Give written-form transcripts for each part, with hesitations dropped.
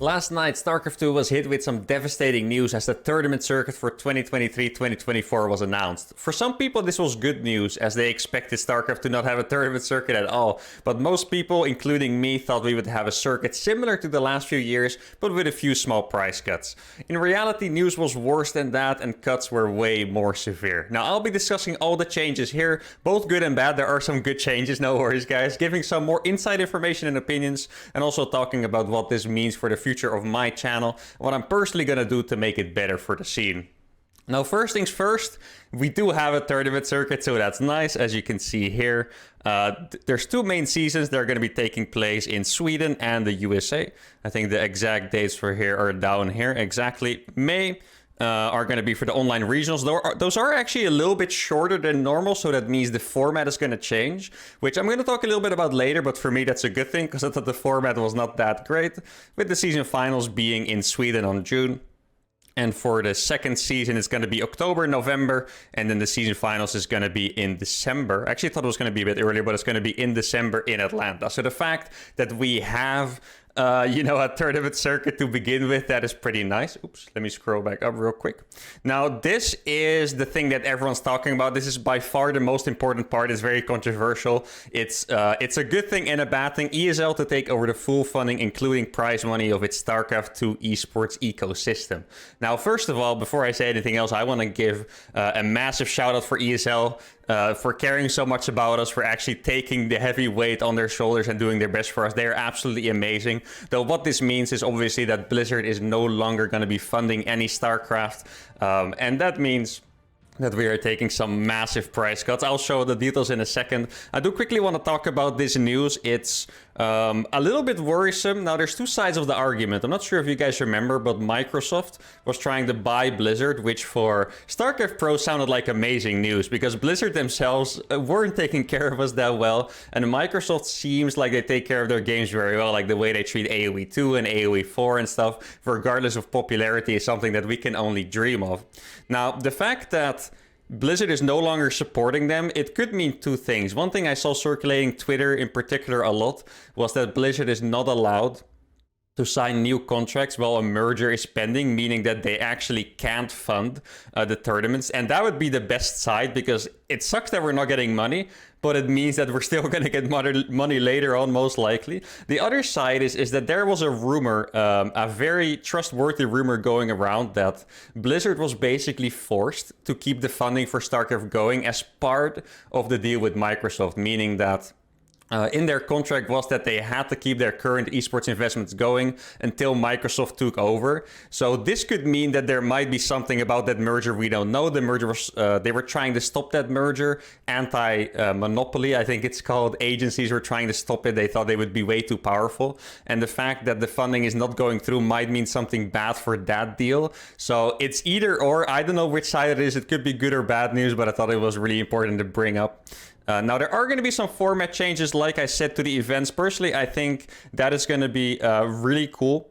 Last night, Starcraft 2 was hit with some devastating news as the tournament circuit for 2023-2024 was announced. For some people, this was good news as they expected Starcraft to not have a tournament circuit at all. But most people, including me, thought we would have a circuit similar to the last few years, but with a few small price cuts. In reality, news was worse than that and cuts were way more severe. Now, I'll be discussing all the changes here, both good and bad. There are some good changes, no worries guys, giving some more inside information and opinions, and also talking about what this means for the future of my channel, what I'm personally gonna do to make it better for the scene. Now, first things first, we do have a tournament circuit, so that's nice. As you can see here, there's two main seasons that are going to be taking place in Sweden and the USA. I think the exact dates for here are down here. Exactly May are going to be for the online regionals. Those are actually a little bit shorter than normal, so that means the format is going to change, which I'm going to talk a little bit about later, but for me that's a good thing because I thought the format was not that great, with the season finals being in Sweden on June. And for the second season, it's going to be October, November, and then the season finals is going to be in December. I actually thought it was going to be a bit earlier, but it's going to be in December in Atlanta. So the fact that we have a tournament circuit to begin with, that is pretty nice. Oops, let me scroll back up real quick. Now, this is the thing that everyone's talking about. This is by far the most important part. It's very controversial. It's a good thing and a bad thing. ESL to take over the full funding, including prize money of its Starcraft 2 esports ecosystem. Now, first of all, before I say anything else, I want to give a massive shout out for ESL. For caring so much about us, for actually taking the heavy weight on their shoulders and doing their best for us. They are absolutely amazing. Though what this means is obviously that Blizzard is no longer going to be funding any StarCraft. And that means that we are taking some massive price cuts. I'll show the details in a second. I do quickly want to talk about this news. It's a little bit worrisome. Now, there's two sides of the argument. I'm not sure if you guys remember, but Microsoft was trying to buy Blizzard, which for StarCraft Pro sounded like amazing news because Blizzard themselves weren't taking care of us that well. And Microsoft seems like they take care of their games very well, like the way they treat AoE 2 and AoE 4 and stuff, regardless of popularity, is something that we can only dream of. Now, the fact that Blizzard is no longer supporting them, it could mean two things. One thing I saw circulating Twitter in particular a lot was that Blizzard is not allowed to sign new contracts while a merger is pending, meaning that they actually can't fund the tournaments. And that would be the best side because it sucks that we're not getting money, but it means that we're still going to get money later on, most likely. The other side is that there was a rumor, a very trustworthy rumor going around that Blizzard was basically forced to keep the funding for StarCraft going as part of the deal with Microsoft, meaning that in their contract was that they had to keep their current esports investments going until Microsoft took over. So this could mean that there might be something about that merger we don't know. The merger was, they were trying to stop that merger, anti-monopoly, I think it's called. Agencies were trying to stop it. They thought they would be way too powerful. And the fact that the funding is not going through might mean something bad for that deal. So it's either or. I don't know which side it is. It could be good or bad news, but I thought it was really important to bring up. Now, there are going to be some format changes, like I said, to the events. Personally, I think that is going to be really cool.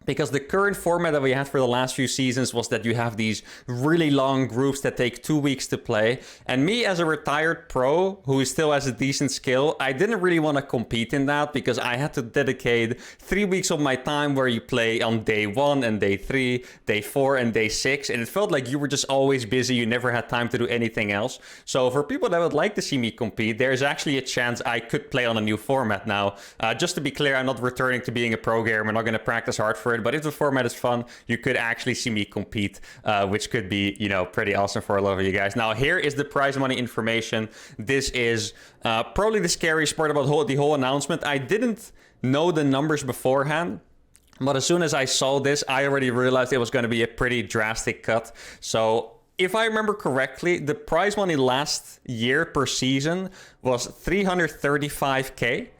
Because the current format that we had for the last few seasons was that you have these really long groups that take 2 weeks to play. And me as a retired pro who still has a decent skill, I didn't really want to compete in that because I had to dedicate 3 weeks of my time where you play on day 1 and day 3, day 4 and day 6. And it felt like you were just always busy. You never had time to do anything else. So for people that would like to see me compete, there's actually a chance I could play on a new format now. Just to be clear, I'm not returning to being a pro gamer. I'm not going to practice hard for it. But if the format is fun, you could actually see me compete, which could be, pretty awesome for a lot of you guys. Now, here is the prize money information. This is probably the scariest part about the whole announcement. I didn't know the numbers beforehand, but as soon as I saw this, I already realized it was going to be a pretty drastic cut. So if I remember correctly, the prize money last year per season was 335K.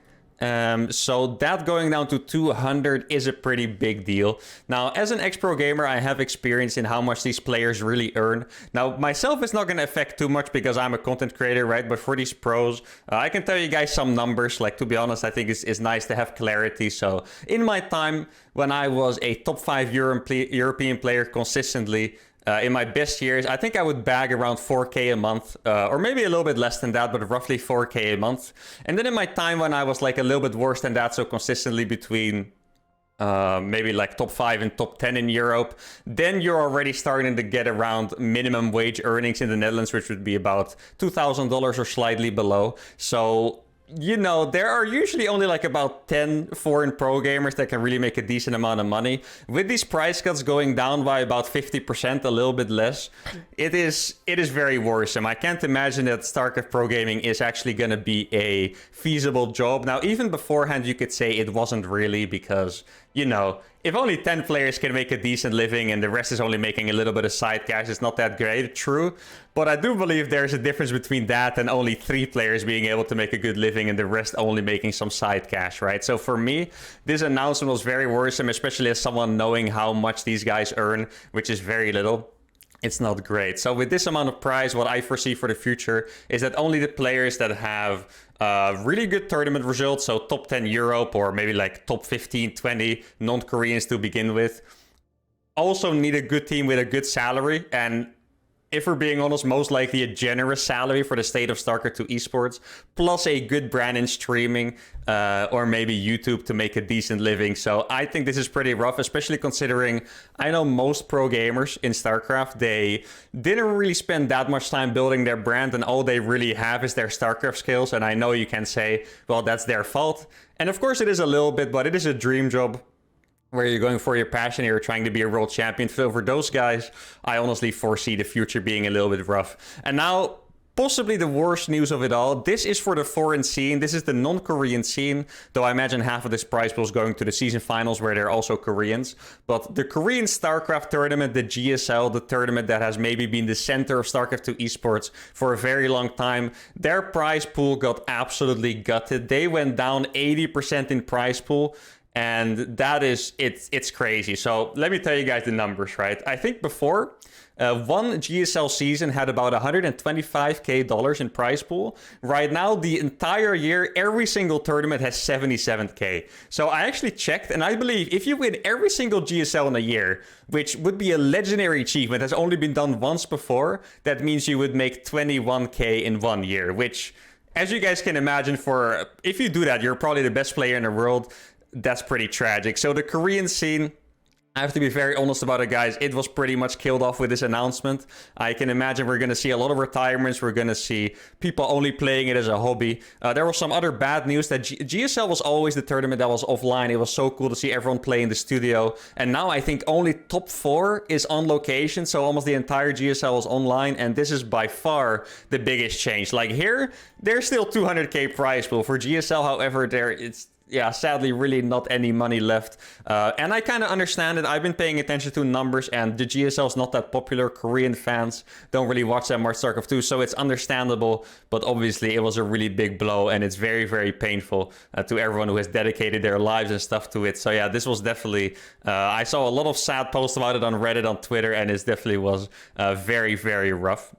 So that going down to 200 is a pretty big deal. Now, as an ex-pro gamer, I have experience in how much these players really earn. Now, myself, it's not going to affect too much because I'm a content creator, right? But for these pros, I can tell you guys some numbers. Like, to be honest, I think it's nice to have clarity. So in my time, when I was a top 5 European player consistently, in my best years, I think I would bag around 4K a month, or maybe a little bit less than that, but roughly 4K a month. And then in my time when I was like a little bit worse than that, so consistently between maybe like top 5 and top 10 in Europe, then you're already starting to get around minimum wage earnings in the Netherlands, which would be about $2,000 or slightly below. So, you know, there are usually only like about 10 foreign pro gamers that can really make a decent amount of money. With these price cuts going down by about 50%, a little bit less, it is very worrisome. I can't imagine that StarCraft pro gaming is actually going to be a feasible job. Now, even beforehand, you could say it wasn't really, because, you know, if only 10 players can make a decent living and the rest is only making a little bit of side cash, it's not that great, true. But I do believe there's a difference between that and only 3 players being able to make a good living and the rest only making some side cash, right? So for me, this announcement was very worrisome, especially as someone knowing how much these guys earn, which is very little. It's not great. So with this amount of prize, what I foresee for the future is that only the players that have really good tournament results, so top 10 Europe or maybe like top 15, 20 non-Koreans to begin with, also need a good team with a good salary. And if we're being honest, most likely a generous salary for the state of StarCraft 2 Esports, plus a good brand in streaming or maybe YouTube to make a decent living. So I think this is pretty rough, especially considering I know most pro gamers in StarCraft, they didn't really spend that much time building their brand, and all they really have is their StarCraft skills. And I know you can say, well, that's their fault. And of course it is a little bit, but it is a dream job where you're going for your passion, you're trying to be a world champion. So for those guys, I honestly foresee the future being a little bit rough. And now, possibly the worst news of it all, this is for the foreign scene. This is the non-Korean scene, though I imagine half of this prize pool is going to the season finals where they're also Koreans. But the Korean StarCraft tournament, the GSL, the tournament that has maybe been the center of StarCraft 2 Esports for a very long time, their prize pool got absolutely gutted. They went down 80% in prize pool. And that is, it's crazy. So let me tell you guys the numbers, right? I think before, one GSL season had about $125K in prize pool. Right now, the entire year, every single tournament has 77K. So I actually checked, and I believe if you win every single GSL in a year, which would be a legendary achievement, has only been done once before, that means you would make 21K in 1 year, which, as you guys can imagine, if you do that, you're probably the best player in the world. That's pretty tragic. So the Korean scene, I have to be very honest about it, guys. It was pretty much killed off with this announcement. I can imagine we're going to see a lot of retirements. We're going to see people only playing it as a hobby. There was some other bad news that GSL was always the tournament that was offline. It was so cool to see everyone play in the studio. And now I think only top 4 is on location. So almost the entire GSL is online. And this is by far the biggest change. Like here, there's still 200K prize pool. For GSL, however, yeah, sadly, really not any money left. And I kind of understand it. I've been paying attention to numbers, and the GSL is not that popular. Korean fans don't really watch that much StarCraft 2, so it's understandable. But obviously, it was a really big blow, and it's very, very painful to everyone who has dedicated their lives and stuff to it. So yeah, this was definitely... I saw a lot of sad posts about it on Reddit, on Twitter, and it definitely was very, very rough.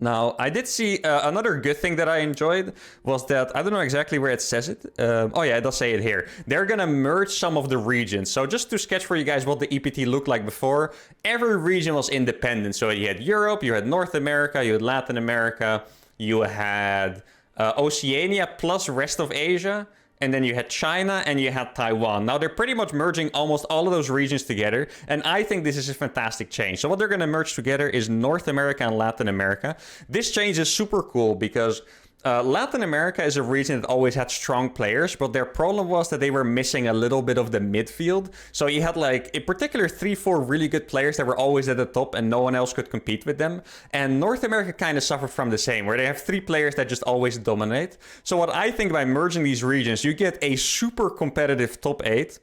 Now, I did see another good thing that I enjoyed was that, I don't know exactly where it says it. Oh yeah, it does say it here. They're gonna merge some of the regions. So just to sketch for you guys what the EPT looked like before, every region was independent. So you had Europe, you had North America, you had Latin America, you had Oceania plus rest of Asia. And then you had China and you had Taiwan. Now, they're pretty much merging almost all of those regions together. And I think this is a fantastic change. So what they're going to merge together is North America and Latin America. This change is super cool because Latin America is a region that always had strong players, but their problem was that they were missing a little bit of the midfield. So you had like in particular 3-4 really good players that were always at the top and no one else could compete with them. And North America kind of suffered from the same, where they have 3 players that just always dominate. So what I think by merging these regions, you get a super competitive top 8.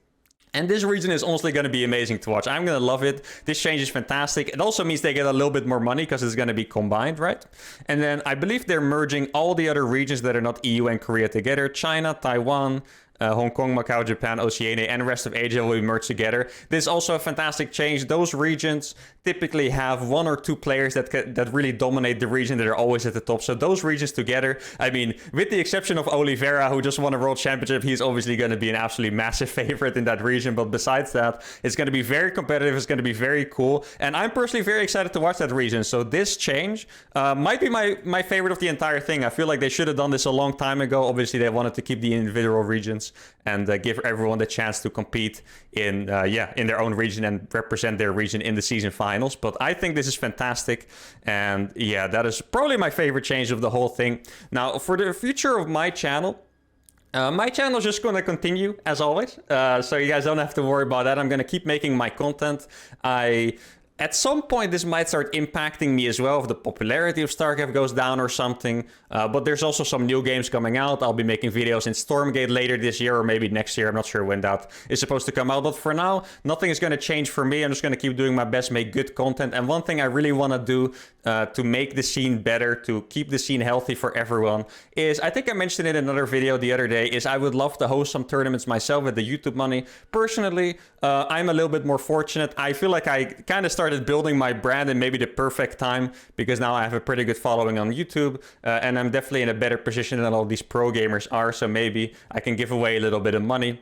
And this region is honestly going to be amazing to watch. I'm going to love it. This change is fantastic. It also means they get a little bit more money because it's going to be combined, right? And then I believe they're merging all the other regions that are not EU and Korea together. China, Taiwan, Hong Kong, Macau, Japan, Oceania, and the rest of Asia will be merged together. This is also a fantastic change. Those regions typically have 1 or 2 players that really dominate the region, that are always at the top. So those regions together, I mean, with the exception of Oliveira, who just won a world championship, he's obviously going to be an absolutely massive favorite in that region. But besides that, it's going to be very competitive. It's going to be very cool. And I'm personally very excited to watch that region. So this change might be my favorite of the entire thing. I feel like they should have done this a long time ago. Obviously, they wanted to keep the individual regions tournaments and give everyone the chance to compete in their own region and represent their region in the season finals. But I think this is fantastic, and yeah, that is probably my favorite change of the whole thing. Now, for the future of my channel is just going to continue as always, so you guys don't have to worry about that. I'm going to keep making my content. At some point, this might start impacting me as well if the popularity of Starcraft goes down or something. But there's also some new games coming out. I'll be making videos in Stormgate later this year or maybe next year. I'm not sure when that is supposed to come out. But for now, nothing is going to change for me. I'm just going to keep doing my best, make good content. And one thing I really want to do to make the scene better, to keep the scene healthy for everyone, is, I think I mentioned it in another video the other day, is I would love to host some tournaments myself with the YouTube money. Personally, I'm a little bit more fortunate. I feel like I kind of started building my brand in maybe the perfect time, because now I have a pretty good following on YouTube, and I'm definitely in a better position than all these pro gamers are, so maybe I can give away a little bit of money.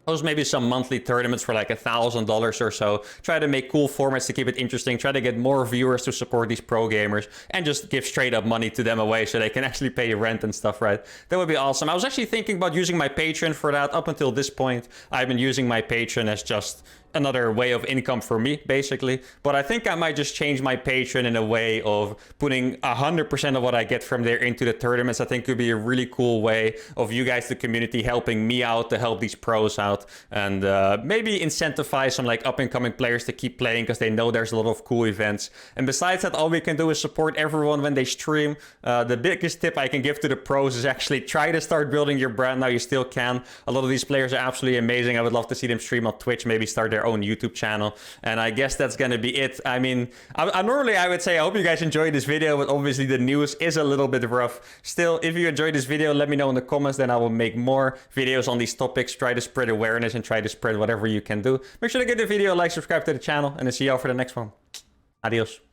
Those maybe some monthly tournaments for like $1,000 or so. Try to make cool formats to keep it interesting. Try to get more viewers to support these pro gamers, and just give straight up money to them away so they can actually pay rent and stuff, right? That would be awesome. I was actually thinking about using my Patreon for that. Up until this point, I've been using my Patreon as just another way of income for me, basically. But I think I might just change my Patreon in a way of putting 100% of what I get from there into the tournaments. I think could be a really cool way of you guys, the community, helping me out to help these pros out, and maybe incentivize some like up and coming players to keep playing, because they know there's a lot of cool events. And besides that, all we can do is support everyone when they stream. The biggest tip I can give to the pros is actually try to start building your brand now. You still can. A lot of these players are absolutely amazing. I would love to see them stream on Twitch, maybe start their own YouTube channel. And I guess that's gonna be it. I mean, I normally I would say I hope you guys enjoyed this video, but obviously the news is a little bit rough. Still, if you enjoyed this video, let me know in the comments, then I will make more videos on these topics, try to spread awareness and try to spread whatever you can do. Make sure to give the video a like, subscribe to the channel, and I'll see y'all for the next one. Adios.